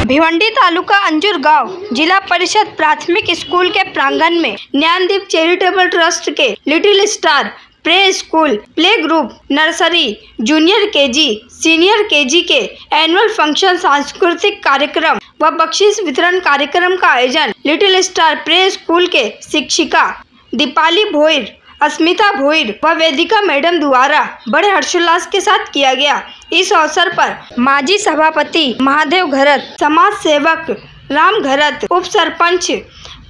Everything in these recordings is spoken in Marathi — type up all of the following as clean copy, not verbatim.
भिवंडी तालुका अंजुर गांव जिला परिषद प्राथमिक स्कूल के प्रांगण में ज्ञानदीप चैरिटेबल ट्रस्ट के little star play school, play group, nursery, junior KG, senior KG के एनुअल फंक्शन, सांस्कृतिक कार्यक्रम व बख्शीश वितरण कार्यक्रम का आयोजन लिटिल स्टार प्ले स्कूल के शिक्षिका दीपाली भोईर, अस्मिता भोईर व वेदिका मैडम द्वारा बड़े हर्षोल्लास के साथ किया गया। इस अवसर पर माजी सभापति महादेव घरत, समाज सेवक राम घरत, उप सरपंच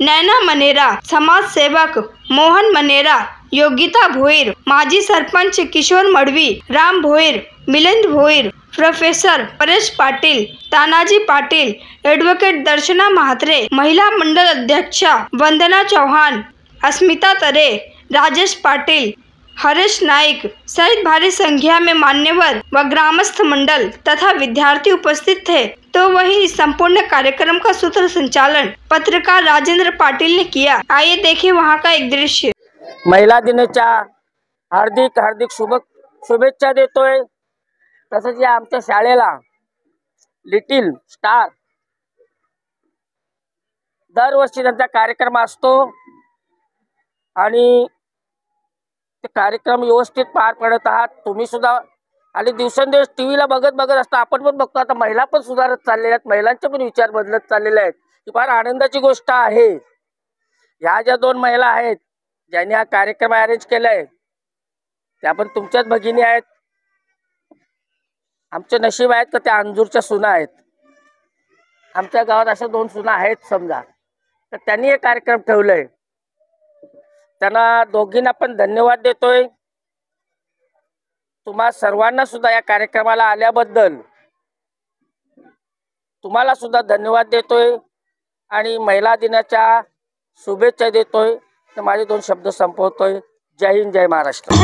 नैना मनेरा, समाज सेवक मोहन मनेरा, योगिता भोईर, माजी सरपंच किशोर मडवी, राम भोईर, मिलिंद भोईर, प्रोफेसर परेश पाटिल, तानाजी पाटिल, एडवोकेट दर्शना महात्रे, महिला मंडल अध्यक्षा वंदना चौहान, अस्मिता तरे, राजेश पाटिल, हरेश नाइक सहित भारी संख्या में मान्यवर व ग्रामस्थ मंडल तथा विद्यार्थी उपस्थित थे। तो वहीं इस संपूर्ण कार्यक्रम का सूत्र संचालन पत्रकार राजेंद्र पाटिल ने किया। आइए देखें वहां का एक दृश्य। महिला दिनाच्या हार्दिक शुभेच्छा देतोय। तसंच या आमच्या शाळेला लिटिल स्टार दरवर्षी त्यांचा कार्यक्रम असतो आणि ते कार्यक्रम व्यवस्थित पार पडत आहात तुम्ही सुद्धा। आणि दिवसेंदिवस टीव्हीला बघत असता आपण पण बघतो आता महिला पण सुधारत चाललेल्या आहेत, महिलांचे पण विचार बदलत चाललेले आहेत। ही फार आनंदाची गोष्ट आहे। ह्या ज्या दोन महिला आहेत ज्यांनी हा कार्यक्रम अरेंज केलाय त्या पण तुमच्याच भगिनी आहेत। आमचे नशीब आहेत का त्या अंजूरच्या सुना आहेत। आमच्या गावात अशा दोन सुना आहेत समजा, तर त्यांनी हे कार्यक्रम ठेवलाय। त्यांना दोघींना पण धन्यवाद देतोय। तुम्हा सर्वांना सुद्धा या कार्यक्रमाला आल्याबद्दल तुम्हाला सुद्धा धन्यवाद देतोय आणि महिला दिनाच्या शुभेच्छा देतोय। तर माझे दोन शब्द संपवतोय। जय हिंद, जय महाराष्ट्र।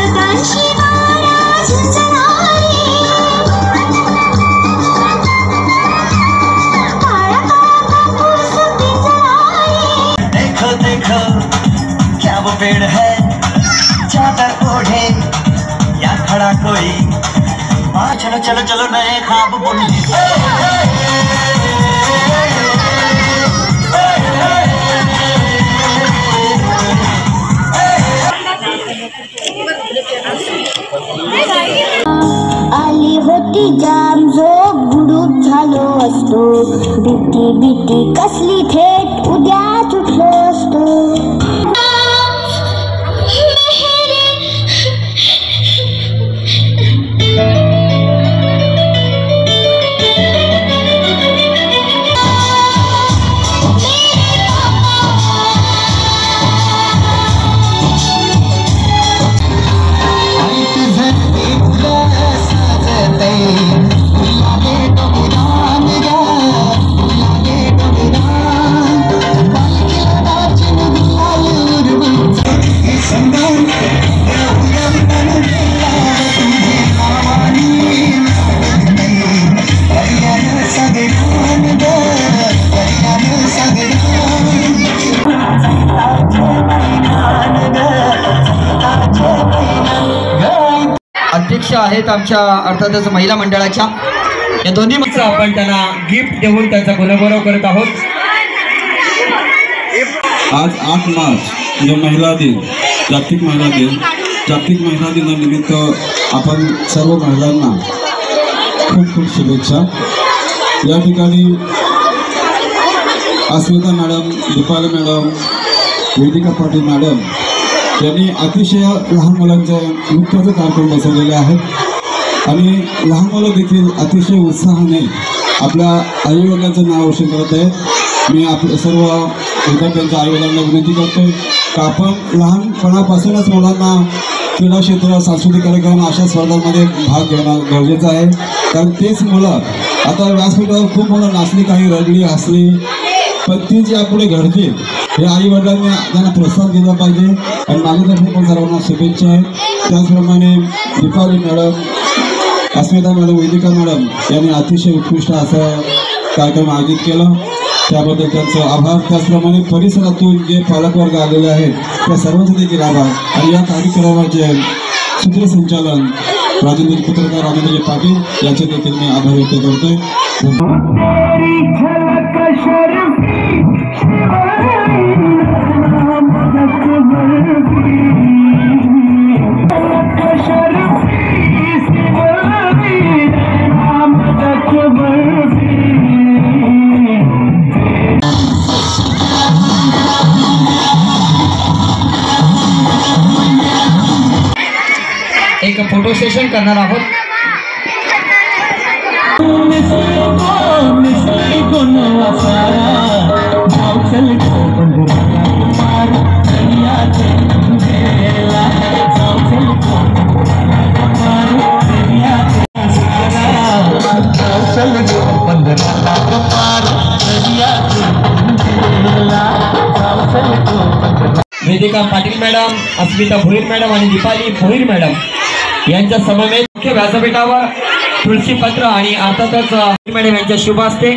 देखो देखो क्या वो पेड़ है चादर ओढ़े या खड़ा कोई। चलो चलो चलो नए ख्वाब बुने। आली होती जाम जो गुडूप झालो असतो, भीती भीती कसली थेट उद्याच उठलो असतो। अध्यक्ष आहेत आमच्या अर्थातच महिला मंडळाच्या। या दोन्ही आपण त्यांना गिफ्ट देऊन त्यांचा गुणगौरव करत आहोत। आज 8 मार्च जो महिला दिन, जागतिक महिला दिनानिमित्त आपण सर्व महिलांना खूप शुभेच्छा। या ठिकाणी Asmita madam, Deepali madam, Vedika Patil madam यांनी अतिशय लहान मुलांचं नृत्याचे कार्यक्रम बसवलेले आहेत आणि लहान मुलं देखील अतिशय उत्साहाने आपल्या आईवडिलांचं नाव रोशन करत आहेत। मी आपल्या सर्व विद्यार्थ्यांच्या आईवडिलांना विनंती करतो की आपण लहानपणापासूनच मुलांना क्रीडा क्षेत्र, सांस्कृतिक कार्यक्रम अशा स्पर्धांमध्ये भाग घेणं गरजेचं आहे। कारण तेच मुलं आता व्यासपीठावर खूप मुलं नाचली, काही रडली, हसली, पण ती जी यापुढे घडते हे आई वडिलांनी त्यांना प्रोत्साहन दिलं पाहिजे। आणि माझ्यातर्फे पण सर्वांना शुभेच्छा आहेत। त्याचप्रमाणे दीपाली मॅडम, अस्मिता मॅडम, वेदिका मॅडम यांनी अतिशय उत्कृष्ट असं कार्यक्रम आयोजित केला, त्याबद्दल त्यांचं आभार। त्याचप्रमाणे परिसरातून जे पालकवर्ग आलेले आहेत त्या सर्वांचे देखील आभार। आणि या कार्यक्रमाचे सूत्रसंचालन पत्रकार राजेंद्र पाटील यांचे देखील मी आभार व्यक्त करतोय। एक फोटो सेशन करणार आहोत. वेदिका पाटील मॅडम, अस्मिता भोईर मॅडम आणि दीपाली भोईर मॅडम यांच्या समवेत मुख्य व्यासपीठावर तुळशीपत्र आणि अर्थातच मॅडम यांच्या शुभ हस्ते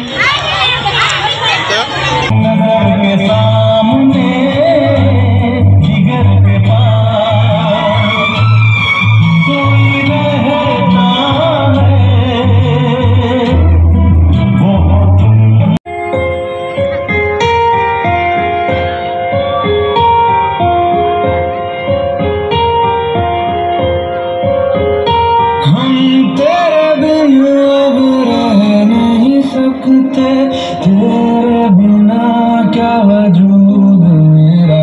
तेरे बिना क्या वजूद मेरा,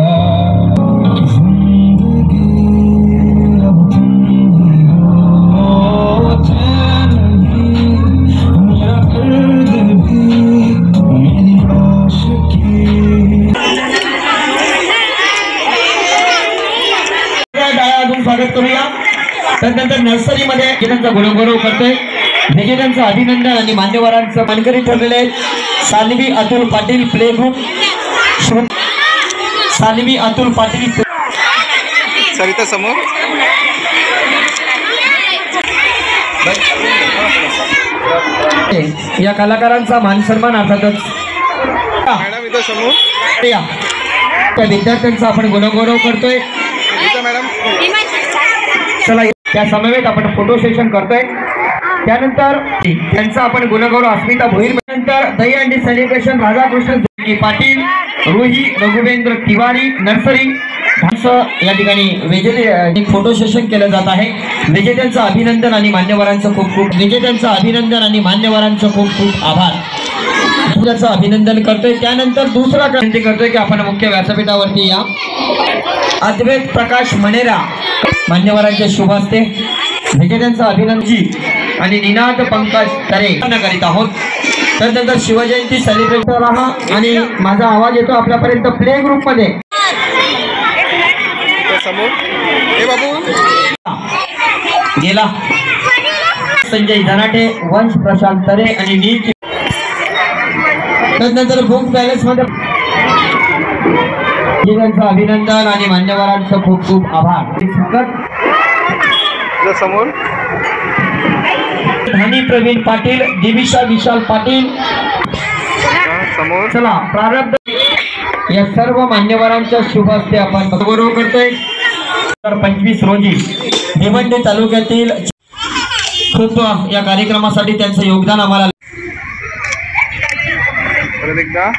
जिंदगी अब तुम ही हो, चैन भी मेरा दर्द भी मेरी आशिकी. अजून स्वागत करूया. त्यानंतर नर्सरीमध्ये त्यांचा गुणगौरव करतोय. विजेत्यांचं अभिनंदन आणि मान्यवरांचं मानकरी ठरलेले आहेत सान्वी अतुल पाटील प्ले ग्रुप, सान्वी अतुल पाटील सरिता समोर या कलाकारांचा मान सन्मान अर्थातच मॅडम इथं समोर या त्या विद्यार्थ्यांचा आपण गुणगौरव करतोय. मॅडम चला त्या समवेत आपण फोटो सेशन करतोय. त्यानंतर त्यांचा आपण गुणगौरव अस्मिता भोईर, नंतर दही अंडी सेलिब्रेशन राधाकृष्ण पाटील, रोही रघुवेंद्र तिवारी नर्सरी या ठिकाणी विजेते फोटो सेशन केलं जात आहे. विजेत्यांचं अभिनंदन आणि मान्यवरांचं खूप खूप आभार. त्याचं अभिनंदन करतोय. त्यानंतर दुसरा विनंती करतोय की आपण मुख्य व्यासपीठावरती या. अद्वैत प्रकाश मनेरा मान्यवरांच्या शुभ हस्ते विजेत्यांचं अभिनंदन आणि निनाद पंकज तरे करीत आहोत. त्यानंतर शिवजयंती सेलिब्रेट राहा आणि माझा आवाज येतो आपल्यापर्यंत प्ले ग्रुप मध्ये समोर हे बाबू गेला संजय धनाटे, वंश प्रशांत तरे आणि नील. त्यानंतर बुक पॅलेस मध्ये विजेत्यांचं अभिनंदन आणि मान्यवरांचं खूप खूप आभार. समोर धनी प्रवीण पाटील, दिविशा विशाल पाटील समोर. चला प्रारब्ध या सर्व मान्यवरांच्या शुभ हस्ते आपण गौरव करतोय. 25 रोजी भिवंडी तालुक्यातील खूप या कार्यक्रमासाठी त्यांचं योगदान आम्हाला परत एकदा